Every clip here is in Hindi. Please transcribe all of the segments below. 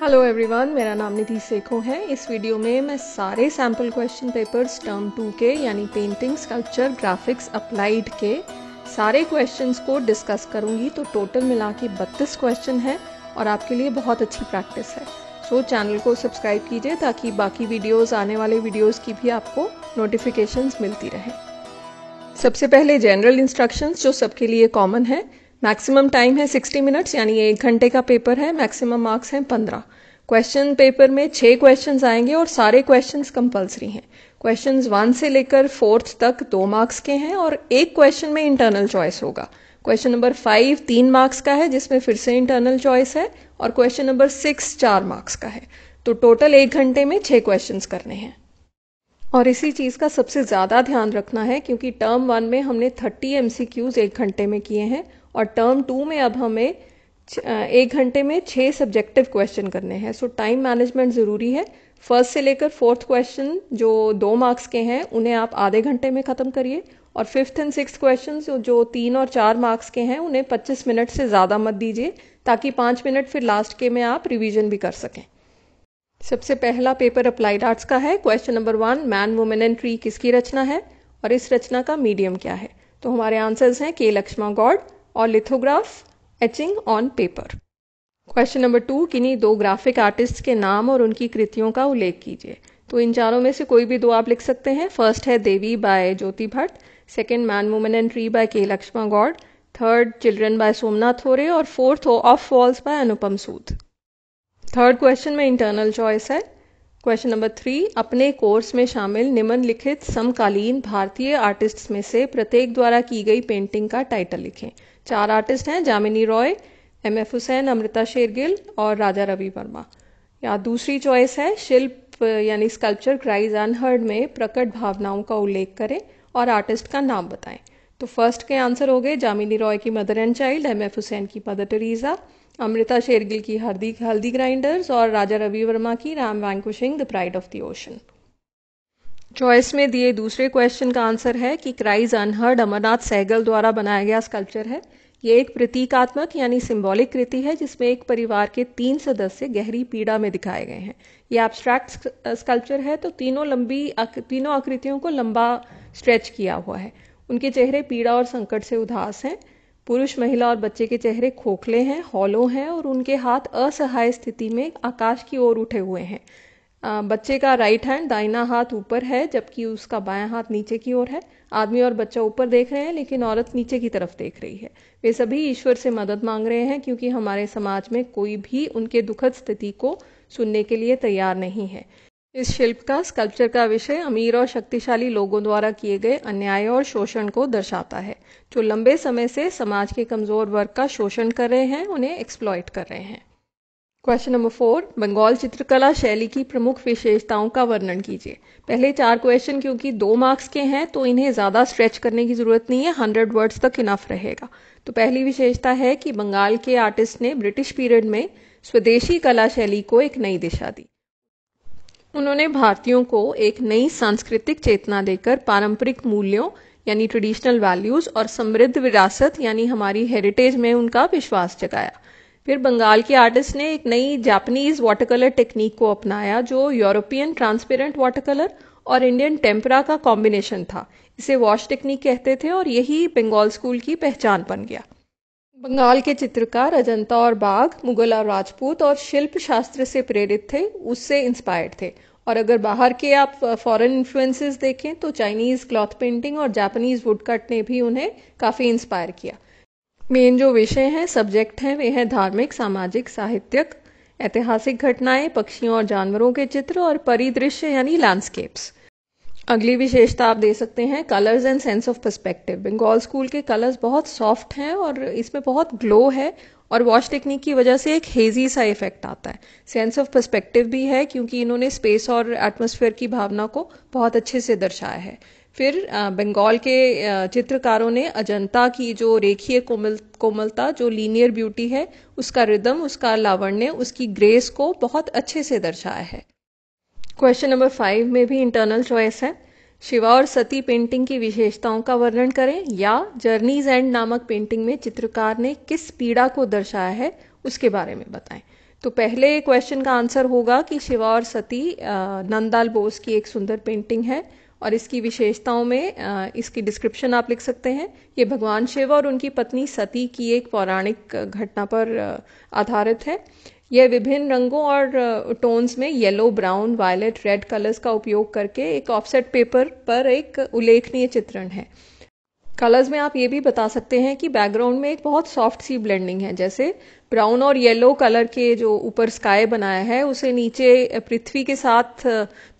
हेलो एवरीवन, मेरा नाम निधि सेखो है। इस वीडियो में मैं सारे सैम्पल क्वेश्चन पेपर्स टर्म 2 के यानी पेंटिंग, स्कल्पचर, ग्राफिक्स, अप्लाइड के सारे क्वेश्चंस को डिस्कस करूंगी। तो टोटल मिला के 32 क्वेश्चन हैं और आपके लिए बहुत अच्छी प्रैक्टिस है। सो चैनल को सब्सक्राइब कीजिए ताकि बाकी वीडियोज़, आने वाले वीडियोज़ की भी आपको नोटिफिकेशंस मिलती रहे। सबसे पहले जनरल इंस्ट्रक्शंस जो सबके लिए कॉमन है। मैक्सिमम टाइम है 60 मिनट्स यानी 1 घंटे का पेपर है। मैक्सिमम मार्क्स हैं 15। क्वेश्चन पेपर में 6 क्वेश्चंस आएंगे और सारे क्वेश्चंस कंपलसरी हैं। क्वेश्चंस 1 से लेकर 4th तक 2 मार्क्स के हैं और एक क्वेश्चन में इंटरनल चॉइस होगा। क्वेश्चन नंबर 5 3 मार्क्स का है जिसमें फिर से इंटरनल चॉइस है और क्वेश्चन नंबर 6 4 मार्क्स का है। तो टोटल 1 घंटे में 6 क्वेश्चंस करने हैं। और इसी चीज़ का सबसे ज़्यादा ध्यान रखना है क्योंकि टर्म 1 में हमने 30 MCQs 1 घंटे में किए हैं और टर्म 2 में अब हमें 1 घंटे में 6 सब्जेक्टिव क्वेश्चन करने हैं। सो टाइम मैनेजमेंट ज़रूरी है। फर्स्ट से लेकर 4th क्वेश्चन जो 2 मार्क्स के हैं उन्हें आप आधे घंटे में ख़त्म करिए और 5th एंड 6th क्वेश्चन जो 3 और 4 मार्क्स के हैं उन्हें 25 मिनट से ज़्यादा मत दीजिए ताकि 5 मिनट फिर लास्ट के में आप रिवीजन भी कर सकें। सबसे पहला पेपर अप्लाइड आर्ट्स का है। Question number 1, man, women and tree किसकी रचना है और इस रचना का मीडियम क्या है? तो हमारे आंसर्स हैं के लक्ष्मा गौड़ और lithograph, etching on paper. Question number 2, किन्हीं 2 ग्राफिक आर्टिस्ट के नाम और उनकी कृतियों का उल्लेख कीजिए। तो इन चारों में से कोई भी 2 आप लिख सकते हैं। फर्स्ट है Devi by Jyoti Bhatt, second man, women and tree by K Laxma Goud, third children by Somnath Hore और fourth of walls by Anupam Sood. Third question में इंटरनल चॉइस है। क्वेश्चन नंबर 3, अपने कोर्स में शामिल निम्नलिखित समकालीन भारतीय आर्टिस्ट्स में से प्रत्येक द्वारा की गई पेंटिंग का टाइटल लिखें। 4 आर्टिस्ट हैं, जामिनी रॉय, MF हुसैन, अमृता शेरगिल और राजा रवि वर्मा। या दूसरी चॉइस है शिल्प यानी स्कल्पचर क्राइज अनहर्ड में प्रकट भावनाओं का उल्लेख करें और आर्टिस्ट का नाम बताएं। तो फर्स्ट के आंसर हो गए जामिनी रॉय की mother and child, MF Hussain की मदर टेरेसा, अमृता शेरगिल की हल्दी ग्राइंडर्स और राजा रवि वर्मा की Ram vanquishing the pride of the ocean. Choice में दिए दूसरे क्वेश्चन का आंसर है कि क्राइज अनहर्ड अमरनाथ सहगल द्वारा बनाया गया स्कल्पचर है। ये एक प्रतीकात्मक यानी सिंबॉलिक कृति है जिसमें एक परिवार के 3 सदस्य गहरी पीड़ा में दिखाए गए हैं। ये एब्स्ट्रैक्ट स्कल्पचर है तो तीनों आकृतियों को लंबा स्ट्रेच किया हुआ है। उनके चेहरे पीड़ा और संकट से उदास हैं। पुरुष, महिला और बच्चे के चेहरे खोखले हैं, हॉलो हैं और उनके हाथ असहाय स्थिति में आकाश की ओर उठे हुए हैं। बच्चे का राइट हैंड, दाहिना हाथ ऊपर है जबकि उसका बायां हाथ नीचे की ओर है। आदमी और बच्चा ऊपर देख रहे हैं लेकिन औरत नीचे की तरफ देख रही है। वे सभी ईश्वर से मदद मांग रहे हैं क्योंकि हमारे समाज में कोई भी उनके दुखद स्थिति को सुनने के लिए तैयार नहीं है। इस शिल्प का, स्कल्पचर का विषय अमीर और शक्तिशाली लोगों द्वारा किए गए अन्याय और शोषण को दर्शाता है जो लंबे समय से समाज के कमजोर वर्ग का शोषण कर रहे हैं, उन्हें एक्सप्लॉइट कर रहे हैं। क्वेश्चन नंबर 4, बंगाल चित्रकला शैली की प्रमुख विशेषताओं का वर्णन कीजिए। पहले 4 क्वेश्चन क्योंकि 2 मार्क्स के हैं तो इन्हें ज़्यादा स्ट्रेच करने की ज़रूरत नहीं है, 100 वर्ड्स तक इनफ रहेगा। तो पहली विशेषता है कि बंगाल के आर्टिस्ट ने ब्रिटिश पीरियड में स्वदेशी कला शैली को एक नई दिशा दी। उन्होंने भारतीयों को एक नई सांस्कृतिक चेतना देकर पारंपरिक मूल्यों यानी ट्रेडिशनल वैल्यूज और समृद्ध विरासत यानी हमारी हेरिटेज में उनका विश्वास जगाया। फिर बंगाल के आर्टिस्ट ने एक नई जापानीज वाटर कलर टेक्निक को अपनाया जो यूरोपियन ट्रांसपेरेंट वाटर कलर और इंडियन टेम्परा का कॉम्बिनेशन था। इसे वॉश टेक्निक कहते थे और यही बंगाल स्कूल की पहचान बन गया। बंगाल के चित्रकार अजंता और बाघ, मुगल और राजपूत और शिल्प शास्त्र से प्रेरित थे, उससे इंस्पायर्ड थे। और अगर बाहर के आप फॉरेन इन्फ्लुएंसेस देखें तो चाइनीज क्लॉथ पेंटिंग और जापानीज वुडकट ने भी उन्हें काफ़ी इंस्पायर किया। मेन जो विषय हैं, सब्जेक्ट हैं, वे हैं धार्मिक, सामाजिक, साहित्यिक, ऐतिहासिक घटनाएं, पक्षियों और जानवरों के चित्र और परिदृश्य यानी लैंडस्केप्स। अगली विशेषता आप दे सकते हैं colours and sense of perspective. Bengal school के कलर्स बहुत सॉफ्ट हैं और इसमें बहुत ग्लो है और वॉश टेक्निक की वजह से एक हेजी सा इफेक्ट आता है। सेंस ऑफ पर्सपेक्टिव भी है क्योंकि इन्होंने स्पेस और एटमॉस्फेयर की भावना को बहुत अच्छे से दर्शाया है। फिर बंगाल के चित्रकारों ने अजंता की जो रेखीय कोमलता, जो लीनियर ब्यूटी है, उसका रिदम, उसका लावण्य, उसकी ग्रेस को बहुत अच्छे से दर्शाया है। क्वेश्चन नंबर 5 में भी इंटरनल चॉइस है। शिवा और सती पेंटिंग की विशेषताओं का वर्णन करें या जर्नीज एंड नामक पेंटिंग में चित्रकार ने किस पीड़ा को दर्शाया है उसके बारे में बताएं। तो पहले क्वेश्चन का आंसर होगा कि शिवा और सती नंदलाल बोस की एक सुंदर पेंटिंग है और इसकी विशेषताओं में इसकी डिस्क्रिप्शन आप लिख सकते हैं। ये भगवान शिव और उनकी पत्नी सती की एक पौराणिक घटना पर आधारित है। यह विभिन्न रंगों और टोन्स में yellow, brown, violet, red colours का उपयोग करके एक ऑफसेट पेपर पर एक उल्लेखनीय चित्रण है। कलर्स में आप ये भी बता सकते हैं कि बैकग्राउंड में एक बहुत सॉफ्ट सी ब्लेंडिंग है, जैसे ब्राउन और येलो कलर के जो ऊपर स्काई बनाया है उसे नीचे पृथ्वी के साथ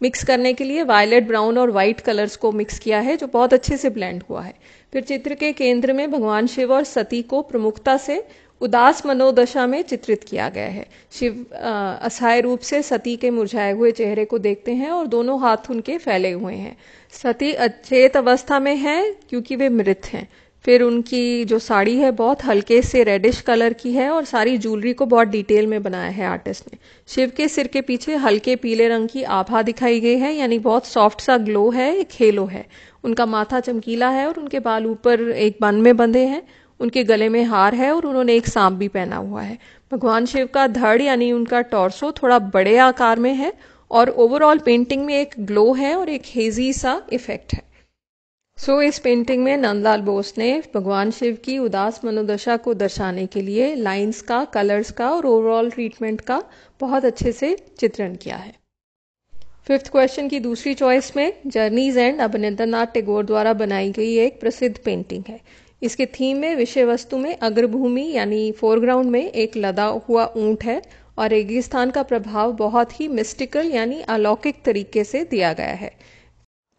मिक्स करने के लिए वायलेट, ब्राउन और वाइट कलर्स को मिक्स किया है, जो बहुत अच्छे से ब्लेंड हुआ है। फिर चित्र के केंद्र में भगवान शिव और सती को प्रमुखता से उदास मनोदशा में चित्रित किया गया है। शिव असहाय रूप से सती के मुरझाए हुए चेहरे को देखते हैं और दोनों हाथ उनके फैले हुए हैं। सती अचेत अवस्था में है क्योंकि वे मृत हैं। फिर उनकी जो साड़ी है बहुत हल्के से रेडिश कलर की है और सारी ज्वेलरी को बहुत डिटेल में बनाया है आर्टिस्ट ने। शिव के सिर के पीछे हल्के पीले रंग की आभा दिखाई गई है, यानी बहुत सॉफ्ट सा ग्लो है, एक हेलो है। उनका माथा चमकीला है और उनके बाल ऊपर एक बन में बंधे हैं। उनके गले में हार है और उन्होंने एक सांप भी पहना हुआ है। भगवान शिव का धड़ यानी उनका टॉर्सो थोड़ा बड़े आकार में है और ओवरऑल पेंटिंग में एक ग्लो है और एक हेजी सा इफेक्ट है। इस पेंटिंग में नंदलाल बोस ने भगवान शिव की उदास मनोदशा को दर्शाने के लिए लाइंस का, कलर्स का और ओवरऑल ट्रीटमेंट का बहुत अच्छे से चित्रण किया है। फिफ्थ क्वेश्चन की दूसरी चॉइस में जर्नीज एंड अवनींद्रनाथ टैगोर द्वारा बनाई गई एक प्रसिद्ध पेंटिंग है। इसके थीम में विषय वस्तु में अग्रभूमि यानी फोरग्राउंड में एक लदा हुआ ऊंट है और रेगिस्तान का प्रभाव बहुत ही मिस्टिकल यानी अलौकिक तरीके से दिया गया है।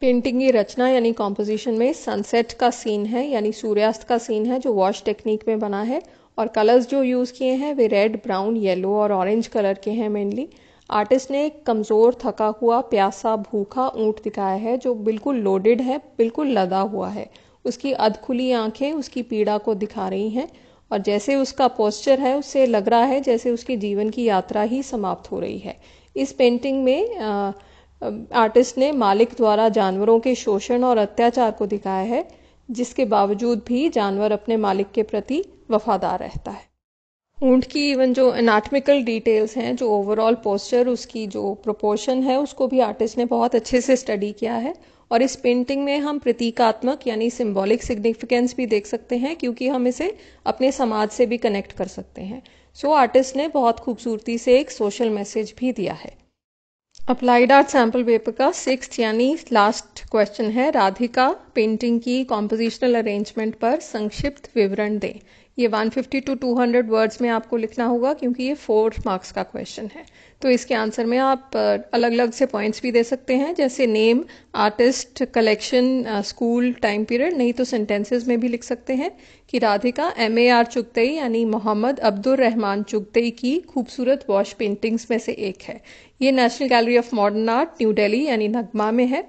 पेंटिंग की रचना यानी कॉम्पोजिशन में सनसेट का सीन है यानी सूर्यास्त का सीन है जो वॉश टेक्निक में बना है और कलर्स जो यूज़ किए हैं वे रेड, ब्राउन, येलो और ऑरेंज कलर के हैं मेनली। आर्टिस्ट ने एक कमज़ोर, थका हुआ, प्यासा, भूखा ऊंट दिखाया है जो बिल्कुल लोडेड है, बिल्कुल लदा हुआ है। उसकी अधखुली आंखें उसकी पीड़ा को दिखा रही हैं और जैसे उसका पोस्चर है उससे लग रहा है जैसे उसकी जीवन की यात्रा ही समाप्त हो रही है। इस पेंटिंग में आर्टिस्ट ने मालिक द्वारा जानवरों के शोषण और अत्याचार को दिखाया है, जिसके बावजूद भी जानवर अपने मालिक के प्रति वफादार रहता है। ऊंट की इवन जो एनाटॉमिकल डिटेल्स हैं, जो ओवरऑल पोस्चर, उसकी जो प्रोपोर्शन है, उसको भी आर्टिस्ट ने बहुत अच्छे से स्टडी किया है और इस पेंटिंग में हम प्रतीकात्मक यानी सिंबॉलिक सिग्निफिकेंस भी देख सकते हैं क्योंकि हम इसे अपने समाज से भी कनेक्ट कर सकते हैं। आर्टिस्ट ने बहुत खूबसूरती से एक सोशल मैसेज भी दिया है। अप्लाइड आर्ट सैम्पल पेपर का 6th यानी लास्ट क्वेश्चन है, राधिका पेंटिंग की कॉम्पोजिशनल अरेंजमेंट पर संक्षिप्त विवरण दें। ये 150 to 200 वर्ड्स में आपको लिखना होगा क्योंकि ये 4 मार्क्स का क्वेश्चन है। तो इसके आंसर में आप अलग अलग से पॉइंट्स भी दे सकते हैं, जैसे name, artist, collection, school, time period. नहीं तो सेंटेंसेस में भी लिख सकते हैं कि राधिका MAR चुगतई यानी मोहम्मद अब्दुल रहमान चुगतई की खूबसूरत वॉश पेंटिंग्स में से एक है। ये national gallery of modern art, new Delhi यानी नगमा में है।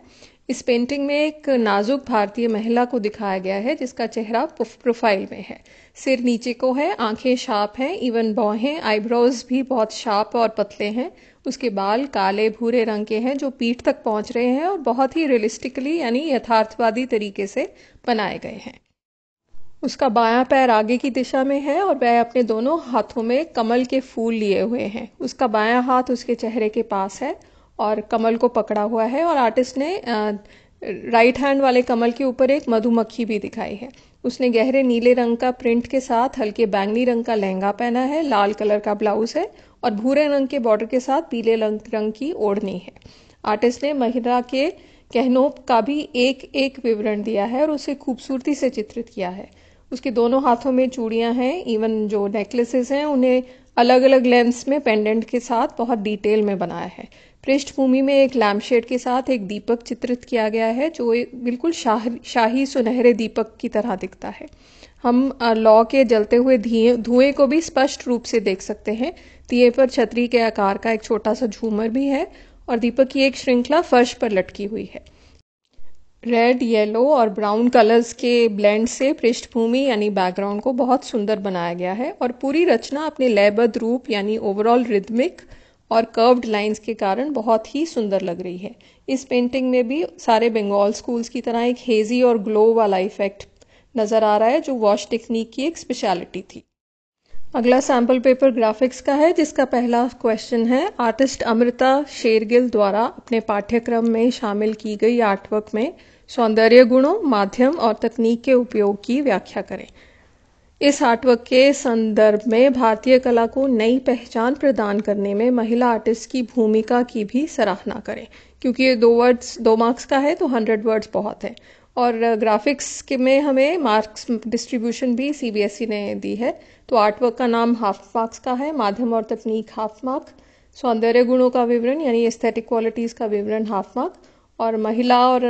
इस पेंटिंग में एक नाजुक भारतीय महिला को दिखाया गया है जिसका चेहरा प्रोफाइल में है। सिर नीचे को है, आंखें शार्प हैं, इवन भौहें, आईब्रोज भी बहुत शार्प और पतले हैं। उसके बाल काले भूरे रंग के हैं जो पीठ तक पहुंच रहे हैं और बहुत ही रियलिस्टिकली यानी यथार्थवादी तरीके से बनाए गए हैं। उसका बायां पैर आगे की दिशा में है और वह अपने दोनों हाथों में कमल के फूल लिए हुए हैं। उसका बायां हाथ उसके चेहरे के पास है और कमल को पकड़ा हुआ है और आर्टिस्ट ने राइट हैंड वाले कमल के ऊपर एक मधुमक्खी भी दिखाई है। उसने गहरे नीले रंग का प्रिंट के साथ हल्के बैंगनी रंग का लहंगा पहना है, लाल कलर का ब्लाउज है और भूरे रंग के बॉर्डर के साथ पीले रंग की ओढ़नी है। आर्टिस्ट ने महिला के कहनों का भी एक एक विवरण दिया है और उसे खूबसूरती से चित्रित किया है। उसके दोनों हाथों में चूड़ियां हैं, इवन जो नेकलेसेस हैं उन्हें अलग अलग लेंथ्स में पेंडेंट के साथ बहुत डिटेल में बनाया है। पृष्ठभूमि में एक लैम्पशेड के साथ एक दीपक चित्रित किया गया है जो बिल्कुल शाही सुनहरे दीपक की तरह दिखता है। हम लौ के जलते हुए धुएं को भी स्पष्ट रूप से देख सकते हैं। दिए पर छतरी के आकार का एक छोटा सा झूमर भी है और दीपक की एक श्रृंखला फर्श पर लटकी हुई है। रेड, येलो और ब्राउन कलर्स के ब्लेंड से पृष्ठभूमि यानी बैकग्राउंड को बहुत सुंदर बनाया गया है और पूरी रचना अपने लयबद्ध रूप यानी ओवरऑल रिदमिक और कर्व्ड लाइंस के कारण बहुत ही सुंदर लग रही है। इस पेंटिंग में भी सारे बंगाल स्कूल्स की तरह एक हेजी और ग्लो वाला इफेक्ट नजर आ रहा है जो वॉश टेक्निक की एक स्पेशलिटी थी। अगला सैम्पल पेपर ग्राफिक्स का है, जिसका पहला क्वेश्चन है, आर्टिस्ट अमृता शेरगिल द्वारा अपने पाठ्यक्रम में शामिल की गई आर्टवर्क में सौंदर्य गुणों, माध्यम और तकनीक के उपयोग की व्याख्या करें। इस आर्टवर्क के संदर्भ में भारतीय कला को नई पहचान प्रदान करने में महिला आर्टिस्ट की भूमिका की भी सराहना करें। क्योंकि ये 2 मार्क्स का है तो 100 वर्ड्स बहुत है। और ग्राफिक्स के में हमें मार्क्स डिस्ट्रीब्यूशन भी सीबीएसई ने दी है। तो आर्टवर्क का नाम हाफ मार्क्स का है, माध्यम और तकनीक हाफ मार्क, सौंदर्य गुणों का विवरण यानी एस्थेटिक क्वालिटीज का विवरण हाफ मार्क, और महिला और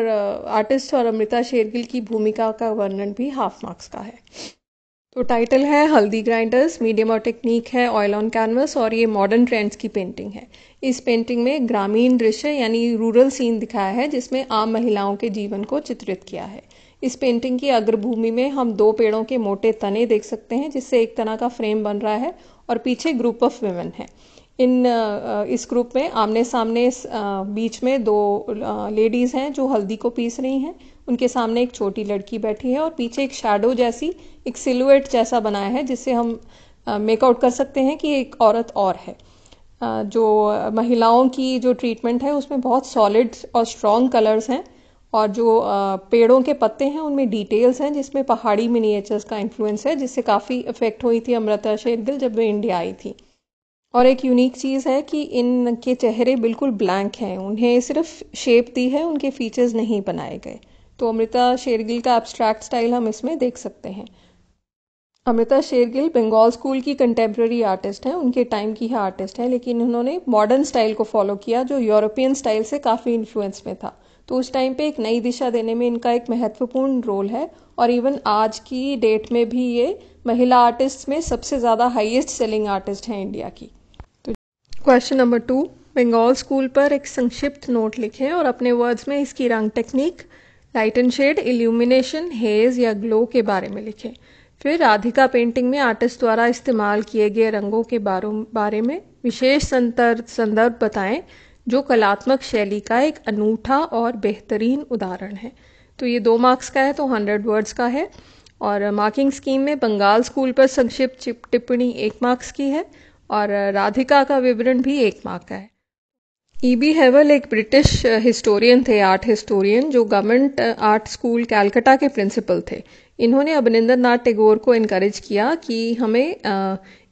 आर्टिस्ट और अमृता शेरगिल की भूमिका का वर्णन भी हाफ मार्क्स का है। तो टाइटल है हल्दी ग्राइंडर्स, मीडियम और टेक्निक है ऑयल ऑन कैनवस, और ये मॉडर्न ट्रेंड्स की पेंटिंग है। इस पेंटिंग में ग्रामीण दृश्य यानी रूरल सीन दिखाया है, जिसमें आम महिलाओं के जीवन को चित्रित किया है। इस पेंटिंग की अग्रभूमि में हम 2 पेड़ों के मोटे तने देख सकते हैं, जिससे एक तना का फ्रेम बन रहा है, और पीछे ग्रुप ऑफ वुमेन है। इस ग्रुप में आमने सामने बीच में 2 लेडीज हैं जो हल्दी को पीस रही हैं। उनके सामने एक छोटी लड़की बैठी है, और पीछे एक शैडो जैसी, एक सिलुएट जैसा बनाया है, जिससे हम मेकआउट कर सकते हैं कि एक औरत और है। जो महिलाओं की जो ट्रीटमेंट है उसमें बहुत सॉलिड और स्ट्रॉन्ग कलर्स हैं, और जो पेड़ों के पत्ते हैं उनमें डिटेल्स हैं, जिसमें पहाड़ी मिनिएचर्स का इन्फ्लुएंस है, जिससे काफ़ी इफेक्ट हुई थी अमृता शेरगिल जब वे इंडिया आई थी। और एक यूनिक चीज़ है कि इनके चेहरे बिल्कुल ब्लैंक हैं, उन्हें सिर्फ शेप दी है, उनके फीचर्स नहीं बनाए गए। तो अमृता शेरगिल का एब्स्ट्रैक्ट स्टाइल हम इसमें देख सकते हैं। अमृता शेरगिल बंगाल स्कूल की कंटेम्प्रेरी आर्टिस्ट हैं, उनके टाइम की है आर्टिस्ट है, लेकिन उन्होंने मॉडर्न स्टाइल को फॉलो किया जो यूरोपियन स्टाइल से काफ़ी इन्फ्लुएंस में था। तो उस टाइम पे एक नई दिशा देने में इनका एक महत्वपूर्ण रोल है, और इवन आज की डेट में भी ये महिला आर्टिस्ट में सबसे ज़्यादा हाईएस्ट सेलिंग आर्टिस्ट हैं इंडिया की। तो क्वेश्चन नंबर 2, बंगाल स्कूल पर एक संक्षिप्त नोट लिखें और अपने वर्ड्स में इसकी रंग technique, light and shade, illumination, haze या ग्लो के बारे में लिखें। फिर राधिका पेंटिंग में आर्टिस्ट द्वारा इस्तेमाल किए गए रंगों के बारे में विशेष संदर्भ बताएं, जो कलात्मक शैली का एक अनूठा और बेहतरीन उदाहरण है। तो ये 2 मार्क्स का है तो 100 वर्ड्स का है। और मार्किंग स्कीम में बंगाल स्कूल पर संक्षिप्त टिप्पणी 1 मार्क्स की है, और राधिका का विवरण भी 1 मार्क का है। ईबी हेवल एक ब्रिटिश हिस्टोरियन थे, आर्ट हिस्टोरियन, जो गवर्नमेंट आर्ट स्कूल कैलकाटा के प्रिंसिपल थे। इन्होंने अवनिंद्रनाथ टैगोर को इनकरेज किया कि हमें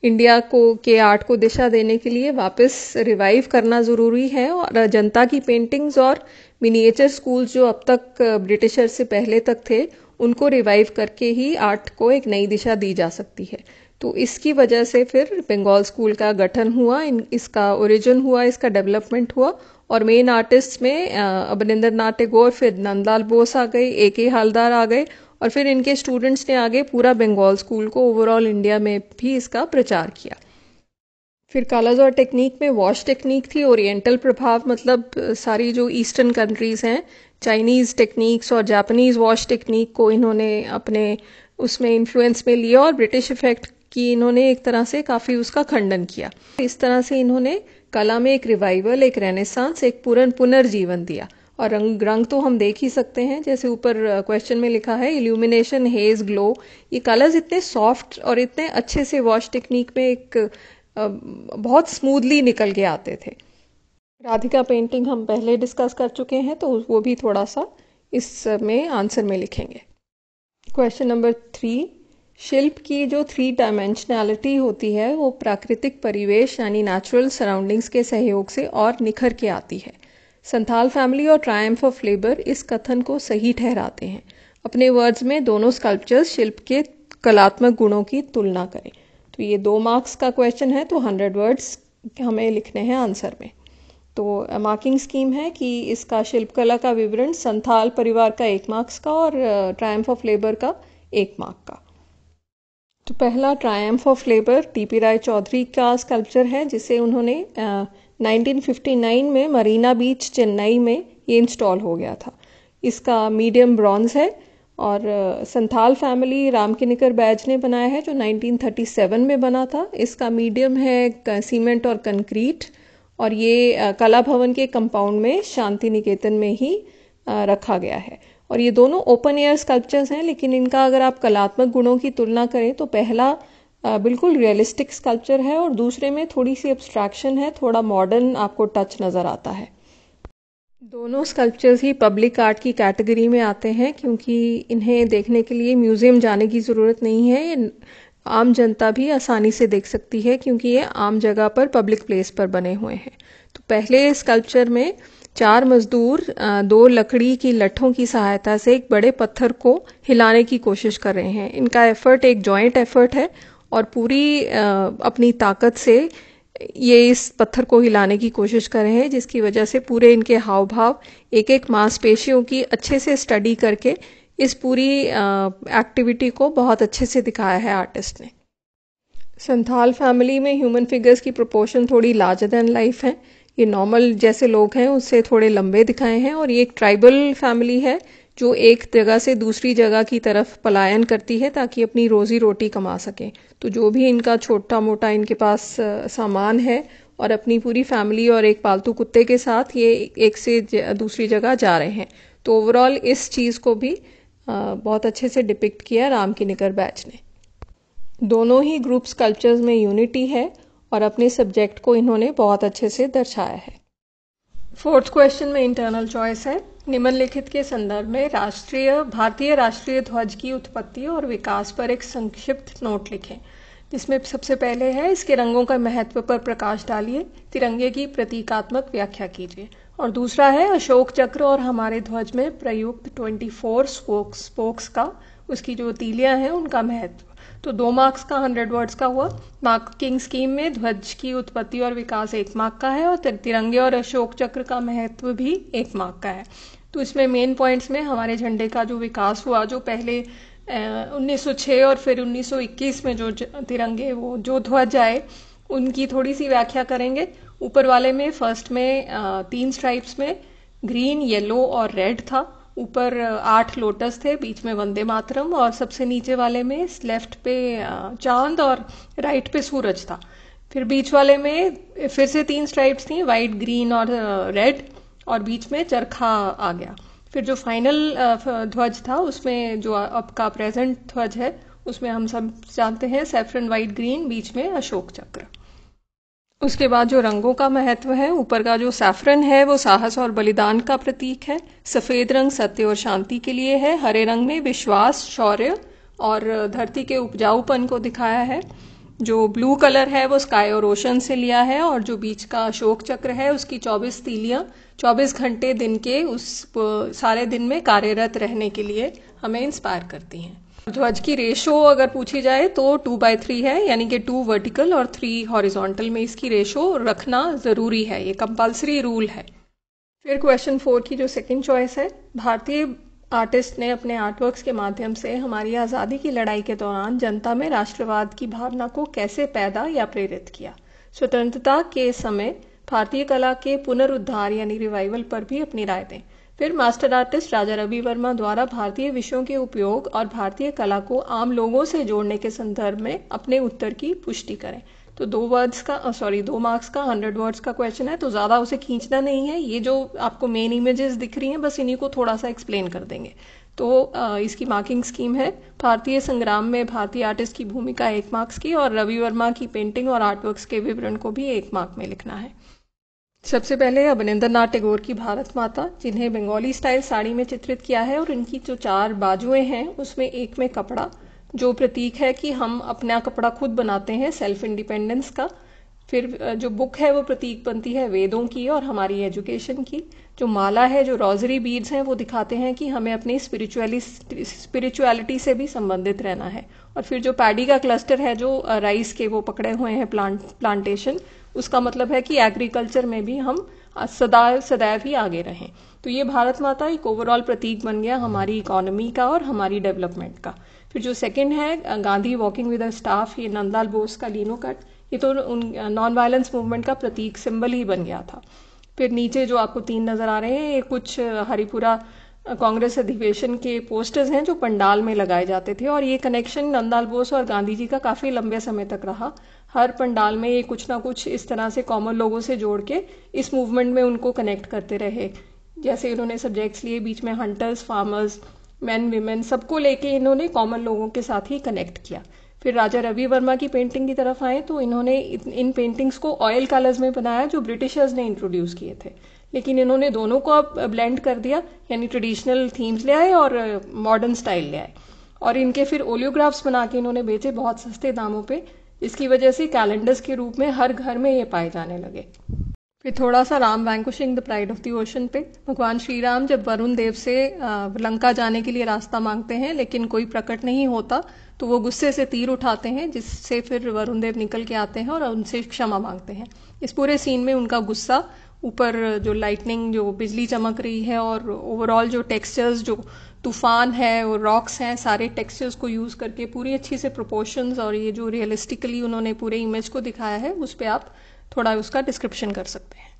इंडिया के आर्ट को दिशा देने के लिए वापस रिवाइव करना ज़रूरी है, और जनता की पेंटिंग्स और मिनिएचर स्कूल्स जो अब तक ब्रिटिशर से पहले तक थे, उनको रिवाइव करके ही आर्ट को एक नई दिशा दी जा सकती है। तो इसकी वजह से फिर बंगाल स्कूल का गठन हुआ, इसका ओरिजिन हुआ, इसका डेवलपमेंट हुआ, और मेन आर्टिस्ट में अवनिंद्रनाथ टैगोर, फिर नंदलाल बोस आ गए, ए.के. हालदार आ गए, और फिर इनके स्टूडेंट्स ने आगे पूरा बंगाल स्कूल को ओवरऑल इंडिया में भी इसका प्रचार किया। फिर कलर्स और टेक्निक में वॉश टेक्निक थी, ओरिएंटल प्रभाव, मतलब सारी जो ईस्टर्न कंट्रीज़ हैं, चाइनीज़ टेक्निक्स और जापानीज़ वॉश टेक्निक को इन्होंने अपने उसमें इन्फ्लुएंस में लिया, और ब्रिटिश इफेक्ट की इन्होंने एक तरह से काफ़ी उसका खंडन किया। इस तरह से इन्होंने कला में एक रिवाइवल, एक रेनेसांस, एक पुनर्जीवन दिया। और रंग तो हम देख ही सकते हैं, जैसे ऊपर क्वेश्चन में लिखा है, इल्यूमिनेशन, हेज, ग्लो। ये कलर्स इतने सॉफ्ट और इतने अच्छे से वॉश टेक्निक में एक बहुत स्मूथली निकल के आते थे। राधिका पेंटिंग हम पहले डिस्कस कर चुके हैं, तो वो भी थोड़ा सा इसमें आंसर में लिखेंगे। क्वेश्चन नंबर 3, शिल्प की जो 3 डायमेंशनैलिटी होती है वो प्राकृतिक परिवेश यानी नेचुरल सराउंडिंग्स के सहयोग से और निखर के आती है। संथाल फैमिली और ट्रायम्फ ऑफ लेबर इस कथन को सही ठहराते हैं। अपने वर्ड्स में दोनों स्कल्पचर्स शिल्प के कलात्मक गुणों की तुलना करें। तो ये 2 मार्क्स का क्वेश्चन है, तो 100 वर्ड्स हमें लिखने हैं आंसर में। तो मार्किंग स्कीम है कि इसका शिल्पकला का विवरण संथाल परिवार का 1 मार्क्स का, और ट्रायम्फ ऑफ लेबर का 1 मार्क का। तो पहला ट्रायम्फ ऑफ लेबर टीपी राय चौधरी का स्कल्पचर है, जिसे उन्होंने 1959 में मरीना बीच चेन्नई में ये इंस्टॉल हो गया था। इसका मीडियम ब्रॉन्ज है, और संथाल फैमिली रामकिनिकर बैज ने बनाया है, जो 1937 में बना था। इसका मीडियम है सीमेंट और कंक्रीट, और ये कला भवन के कंपाउंड में शांति निकेतन में ही रखा गया है। और ये दोनों ओपन एयर स्कल्पचर्स हैं, लेकिन इनका अगर आप कलात्मक गुणों की तुलना करें तो पहला बिल्कुल रियलिस्टिक स्कल्पचर है और दूसरे में थोड़ी सी एब्स्ट्रैक्शन है, थोड़ा मॉडर्न आपको टच नज़र आता है। दोनों स्कल्पचर्स ही पब्लिक आर्ट की कैटेगरी में आते हैं क्योंकि इन्हें देखने के लिए म्यूज़ियम जाने की ज़रूरत नहीं है। ये आम जनता भी आसानी से देख सकती है क्योंकि ये आम जगह पर पब्लिक प्लेस पर बने हुए हैं। तो पहले स्कल्पचर में 4 मजदूर 2 लकड़ी की लट्ठों की सहायता से एक बड़े पत्थर को हिलाने की कोशिश कर रहे हैं। इनका एफर्ट एक जॉइंट एफर्ट है और पूरी अपनी ताकत से ये इस पत्थर को हिलाने की कोशिश कर रहे हैं, जिसकी वजह से पूरे इनके हाव भाव एक एक मांसपेशियों की अच्छे से स्टडी करके इस पूरी एक्टिविटी को बहुत अच्छे से दिखाया है आर्टिस्ट ने। संथाल फैमिली में ह्यूमन फिगर्स की प्रोपोर्शन थोड़ी लार्जर देन लाइफ है। ये नॉर्मल जैसे लोग हैं उससे थोड़े लंबे दिखाए हैं और ये एक ट्राइबल फैमिली है जो एक जगह से दूसरी जगह की तरफ पलायन करती है ताकि अपनी रोजी रोटी कमा सकें। तो जो भी इनका छोटा मोटा इनके पास सामान है और अपनी पूरी फैमिली और एक पालतू कुत्ते के साथ ये एक से दूसरी जगह जा रहे हैं। तो ओवरऑल इस चीज़ को भी बहुत अच्छे से डिपिक्ट किया राम की निकर बैच ने। दोनों ही ग्रुप स्कल्पचर्स में यूनिटी है और अपने सब्जेक्ट को इन्होंने बहुत अच्छे से दर्शाया है। फोर्थ क्वेश्चन में इंटरनल चॉइस है। निम्नलिखित के संदर्भ में भारतीय राष्ट्रीय ध्वज की उत्पत्ति और विकास पर एक संक्षिप्त नोट लिखें। जिसमें सबसे पहले है इसके रंगों का महत्व पर प्रकाश डालिए, तिरंगे की प्रतीकात्मक व्याख्या कीजिए। और दूसरा है अशोक चक्र और हमारे ध्वज में प्रयुक्त 24 स्पोक्स का, उसकी जो तीलियां हैं उनका महत्व। तो 2 मार्क्स का 100 वर्ड्स का हुआ। मार्किंग स्कीम में ध्वज की उत्पत्ति और विकास 1 मार्क का है और तिरंगे और अशोक चक्र का महत्व भी 1 मार्क का है। तो इसमें मेन पॉइंट्स में हमारे झंडे का जो विकास हुआ, जो पहले 1906 और फिर 1921 में जो तिरंगे वो जो ध्वज आए उनकी थोड़ी सी व्याख्या करेंगे। ऊपर वाले में फर्स्ट में 3 स्ट्राइप्स में ग्रीन, येलो और रेड था। ऊपर 8 लोटस थे, बीच में वंदे मातरम और सबसे नीचे वाले में लेफ्ट पे चांद और राइट पे सूरज था। फिर बीच वाले में फिर से 3 स्ट्राइप्स थी, वाइट, ग्रीन और रेड और बीच में चरखा आ गया। फिर जो फाइनल ध्वज था उसमें जो अब का प्रेजेंट ध्वज है उसमें हम सब जानते हैं सैफरन, वाइट, ग्रीन, बीच में अशोक चक्र। उसके बाद जो रंगों का महत्व है, ऊपर का जो सैफरन है वो साहस और बलिदान का प्रतीक है। सफेद रंग सत्य और शांति के लिए है। हरे रंग में विश्वास, शौर्य और धरती के उपजाऊपन को दिखाया है। जो ब्लू कलर है वो स्काई और ओशन से लिया है और जो बीच का अशोक चक्र है उसकी 24 तीलियां 24 घंटे दिन के उस सारे दिन में कार्यरत रहने के लिए हमें इंस्पायर करती हैं। ध्वज की रेशो अगर पूछी जाए तो 2/3 है, यानी कि 2 वर्टिकल और 3 हॉरिजॉन्टल में इसकी रेशो रखना ज़रूरी है, ये कंपल्सरी रूल है। फिर क्वेश्चन 4 की जो सेकंड चॉइस है, भारतीय आर्टिस्ट ने अपने आर्टवर्क्स के माध्यम से हमारी आज़ादी की लड़ाई के दौरान जनता में राष्ट्रवाद की भावना को कैसे पैदा या प्रेरित किया। स्वतंत्रता के समय भारतीय कला के पुनरुद्धार यानी रिवाइवल पर भी अपनी राय दें। फिर मास्टर आर्टिस्ट राजा रवि वर्मा द्वारा भारतीय विषयों के उपयोग और भारतीय कला को आम लोगों से जोड़ने के संदर्भ में अपने उत्तर की पुष्टि करें। तो 2 मार्क्स का 100 वर्ड्स का क्वेश्चन है, तो ज़्यादा उसे खींचना नहीं है। ये जो आपको मेन इमेजेस दिख रही हैं बस इन्हीं को थोड़ा सा एक्सप्लेन कर देंगे। तो इसकी मार्किंग स्कीम है भारतीय संग्राम में भारतीय आर्टिस्ट की भूमिका 1 मार्क्स की और रवि वर्मा की पेंटिंग और आर्टवर्क्स के विवरण को भी 1 मार्क में लिखना है। सबसे पहले अवनिंद्रनाथ टैगोर की भारत माता, जिन्हें बंगाली स्टाइल साड़ी में चित्रित किया है और इनकी जो 4 बाजुएं हैं उसमें एक में कपड़ा, जो प्रतीक है कि हम अपना कपड़ा खुद बनाते हैं, सेल्फ इंडिपेंडेंस का। फिर जो बुक है वो प्रतीक बनती है वेदों की और हमारी एजुकेशन की। जो माला है, जो रोजरी बीड्स हैं, वो दिखाते हैं कि हमें अपनी स्पिरिचुअलिटी से भी संबंधित रहना है। और फिर जो पैडी का क्लस्टर है, जो राइस के वो पकड़े हुए हैं प्लांटेशन, उसका मतलब है कि एग्रीकल्चर में भी हम सदैव ही आगे रहें। तो ये भारत माता एक ओवरऑल प्रतीक बन गया हमारी इकोनॉमी का और हमारी डेवलपमेंट का। फिर जो सेकंड है Gandhi walking with a staff, ये नंदलाल बोस का लीनो कट, ये तो नॉन वायलेंस मूवमेंट का प्रतीक सिंबल ही बन गया था। फिर नीचे जो आपको 3 नजर आ रहे हैं, ये कुछ हरिपुरा कांग्रेस अधिवेशन के पोस्टर्स हैं जो पंडाल में लगाए जाते थे और ये कनेक्शन नंदलाल बोस और गांधी जी का काफी लंबे समय तक रहा। हर पंडाल में ये कुछ ना कुछ इस तरह से कॉमन लोगों से जोड़ के इस मूवमेंट में उनको कनेक्ट करते रहे। जैसे इन्होंने सब्जेक्ट्स लिए, बीच में हंटर्स, फार्मर्स, मैन, विमेन, सबको लेके इन्होंने कॉमन लोगों के साथ ही कनेक्ट किया। फिर राजा रवि वर्मा की पेंटिंग की तरफ आए तो इन्होंने इन पेंटिंग्स को ऑयल कलर्स में बनाया जो ब्रिटिशर्स ने इंट्रोड्यूस किए थे, लेकिन इन्होंने दोनों को अब ब्लेंड कर दिया, यानी ट्रेडिशनल थीम्स ले आए और मॉडर्न स्टाइल ले आए, और इनके फिर ओलियोग्राफ्स बना के इन्होंने बेचे बहुत सस्ते दामों पे। इसकी वजह से कैलेंडर्स के रूप में हर घर में ये पाए जाने लगे। फिर थोड़ा सा Ram vanquishing the pride of the ocean पे। भगवान श्री राम जब वरुण देव से लंका जाने के लिए रास्ता मांगते हैं लेकिन कोई प्रकट नहीं होता, तो वो गुस्से से तीर उठाते हैं, जिससे फिर वरुण देव निकल के आते हैं और उनसे क्षमा मांगते हैं। इस पूरे सीन में उनका गुस्सा, ऊपर जो लाइटनिंग, जो बिजली चमक रही है, और ओवरऑल जो टेक्सचर्स, जो तूफान है और रॉक्स हैं, सारे टेक्सचर्स को यूज़ करके पूरी अच्छी से प्रोपोर्शंस और ये जो रियलिस्टिकली उन्होंने पूरे इमेज को दिखाया है, उस पर आप थोड़ा उसका डिस्क्रिप्शन कर सकते हैं।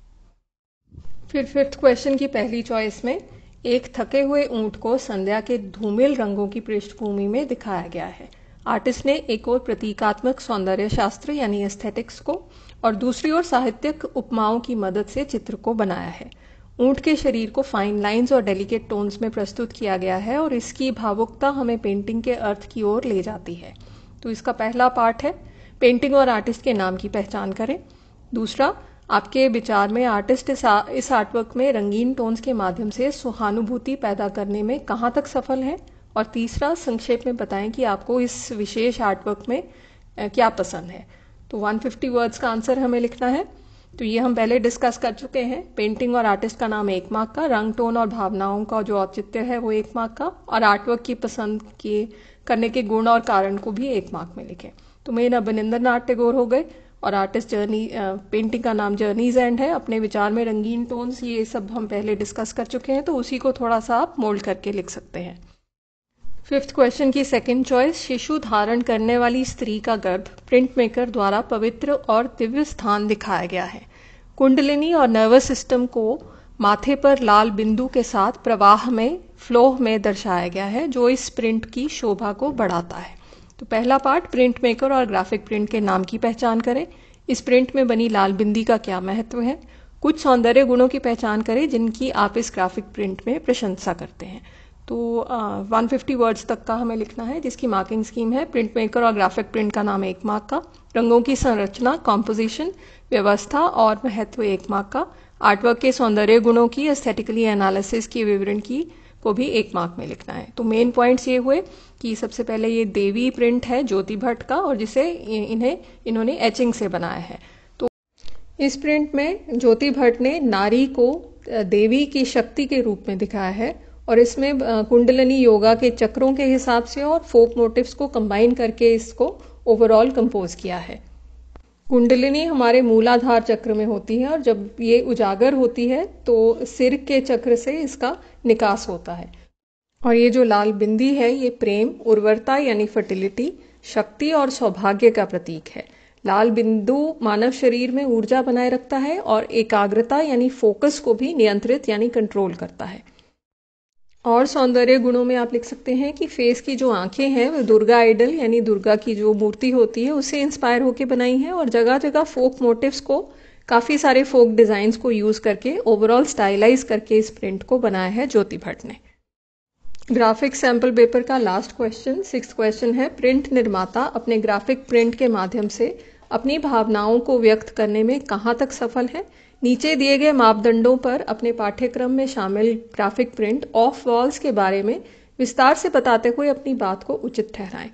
फिर फिफ्थ क्वेश्चन की पहली चॉइस में एक थके हुए ऊंट को संध्या के धूमिल रंगों की पृष्ठभूमि में दिखाया गया है। आर्टिस्ट ने एक और प्रतीकात्मक सौंदर्य शास्त्र यानी एस्थेटिक्स को, और दूसरी ओर साहित्यिक उपमाओं की मदद से चित्र को बनाया है। ऊंट के शरीर को फाइन लाइंस और डेलिकेट टोन्स में प्रस्तुत किया गया है और इसकी भावुकता हमें पेंटिंग के अर्थ की ओर ले जाती है। तो इसका पहला पार्ट है पेंटिंग और आर्टिस्ट के नाम की पहचान करें। दूसरा, आपके विचार में आर्टिस्ट इस आर्टवर्क में रंगीन टोन्स के माध्यम से सहानुभूति पैदा करने में कहाँ तक सफल है। और तीसरा, संक्षेप में बताएं कि आपको इस विशेष आर्टवर्क में क्या पसंद है। तो 150 वर्ड्स का आंसर हमें लिखना है। तो ये हम पहले डिस्कस कर चुके हैं। पेंटिंग और आर्टिस्ट का नाम 1 मार्क का, रंग, टोन और भावनाओं का जो औचित्य है वो 1 मार्क का, और आर्टवर्क की पसंद के करने के गुण और कारण को भी 1 मार्क में लिखें। तो मेन अवनिंद्रनाथ टैगोर हो गए, और आर्टिस्ट जर्नी, पेंटिंग का नाम जर्नीज एंड है। अपने विचार में रंगीन टोन्स, ये सब हम पहले डिस्कस कर चुके हैं, तो उसी को थोड़ा सा आप मोल्ड करके लिख सकते हैं। फिफ्थ क्वेश्चन की सेकंड चॉइस, शिशु धारण करने वाली स्त्री का गर्भ प्रिंट मेकर द्वारा पवित्र और दिव्य स्थान दिखाया गया है। कुंडलिनी और नर्वस सिस्टम को माथे पर लाल बिंदु के साथ प्रवाह में, फ्लो में दर्शाया गया है, जो इस प्रिंट की शोभा को बढ़ाता है। तो पहला पार्ट, प्रिंट मेकर और ग्राफिक प्रिंट के नाम की पहचान करें। इस प्रिंट में बनी लाल बिंदी का क्या महत्व है। कुछ सौंदर्य गुणों की पहचान करें जिनकी आप इस ग्राफिक प्रिंट में प्रशंसा करते हैं। तो 150 वर्ड्स तक का हमें लिखना है, जिसकी मार्किंग स्कीम है प्रिंट मेकर और ग्राफिक प्रिंट का नाम 1 मार्क का, रंगों की संरचना, कॉम्पोजिशन, व्यवस्था और महत्व 1 मार्क का, आर्टवर्क के सौंदर्य गुणों की एस्थेटिकली एनालिसिस की विवरण की को भी 1 मार्क में लिखना है। तो मेन पॉइंट्स ये हुए कि सबसे पहले ये देवी प्रिंट है ज्योति भट्ट का, और जिसे इन्होंने एचिंग से बनाया है। तो इस प्रिंट में ज्योति भट्ट ने नारी को देवी की शक्ति के रूप में दिखाया है, और इसमें कुंडलिनी योगा के चक्रों के हिसाब से और फोक मोटिव्स को कंबाइन करके इसको ओवरऑल कंपोज किया है। कुंडलिनी हमारे मूलाधार चक्र में होती है, और जब ये उजागर होती है तो सिर के चक्र से इसका निकास होता है। और ये जो लाल बिंदी है, ये प्रेम, उर्वरता यानी फर्टिलिटी, शक्ति और सौभाग्य का प्रतीक है। लाल बिंदु मानव शरीर में ऊर्जा बनाए रखता है और एकाग्रता यानी फोकस को भी नियंत्रित यानी कंट्रोल करता है। और सौंदर्य गुणों में आप लिख सकते हैं कि फेस की जो आंखें हैं वो दुर्गा आइडल यानी दुर्गा की जो मूर्ति होती है उससे इंस्पायर होकर बनाई है, और जगह जगह फोक मोटिव्स को, काफ़ी सारे फोक डिज़ाइंस को यूज़ करके ओवरऑल स्टाइलाइज करके इस प्रिंट को बनाया है ज्योति भट्ट ने। ग्राफिक सैंपल पेपर का लास्ट क्वेश्चन, 6th क्वेश्चन है, प्रिंट निर्माता अपने ग्राफिक प्रिंट के माध्यम से अपनी भावनाओं को व्यक्त करने में कहाँ तक सफल है। नीचे दिए गए मापदंडों पर अपने पाठ्यक्रम में शामिल ग्राफिक प्रिंट ऑफ वॉल्स के बारे में विस्तार से बताते हुए अपनी बात को उचित ठहराएं।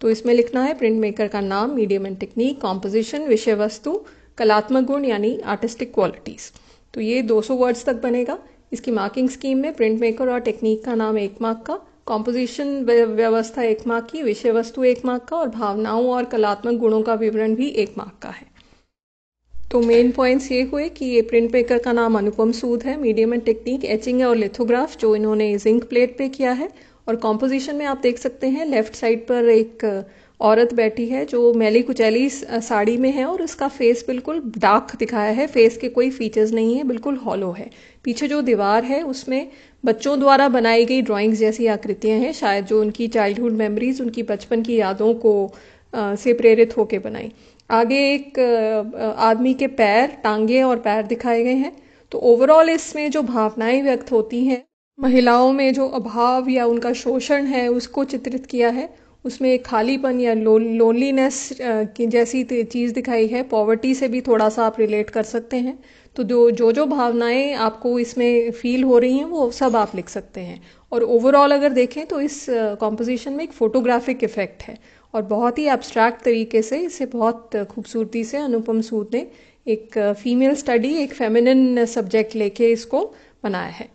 तो इसमें लिखना है प्रिंट मेकर का नाम, मीडियम एंड टेक्निक, कॉम्पोजिशन, विषय वस्तु, कलात्मक गुण यानी आर्टिस्टिक क्वालिटीज। तो ये 200 वर्ड्स तक बनेगा। इसकी मार्किंग स्कीम में प्रिंट मेकर और टेक्निक का नाम 1 मार्क का, कॉम्पोजिशन व्यवस्था 1 मार्क की, विषय वस्तु 1 मार्क का, और भावनाओं और कलात्मक गुणों का विवरण भी 1 मार्क का है। तो मेन पॉइंट्स ये हुए कि ये प्रिंट मेकर का नाम अनुपम सूद है, मीडियम एंड टेक्निक एचिंग और लिथोग्राफ जो इन्होंने जिंक प्लेट पे किया है, और कॉम्पोजिशन में आप देख सकते हैं लेफ्ट साइड पर एक औरत बैठी है जो मैली कुचैली साड़ी में है, और उसका फेस बिल्कुल डार्क दिखाया है, फेस के कोई फीचर्स नहीं है, बिल्कुल हॉलो है। पीछे जो दीवार है उसमें बच्चों द्वारा बनाई गई ड्राइंग्स जैसी आकृतियां हैं, शायद जो उनकी चाइल्डहुड मेमोरीज, उनकी बचपन की यादों को से प्रेरित होकर बनाई। आगे एक आदमी के पैर, टांगे और पैर दिखाए गए हैं। तो ओवरऑल इसमें जो भावनाएं व्यक्त होती हैं, महिलाओं में जो अभाव या उनका शोषण है उसको चित्रित किया है। उसमें एक खालीपन या लोनलीनेस की जैसी चीज़ दिखाई है। पॉवर्टी से भी थोड़ा सा आप रिलेट कर सकते हैं। तो जो भावनाएं आपको इसमें फील हो रही हैं वो सब आप लिख सकते हैं। और ओवरऑल अगर देखें तो इस कॉम्पोजिशन में एक फोटोग्राफिक इफेक्ट है और बहुत ही एब्स्ट्रैक्ट तरीके से इसे बहुत खूबसूरती से अनुपम सूद ने एक फीमेल स्टडी, एक फेमिनिन सब्जेक्ट लेके इसको बनाया है।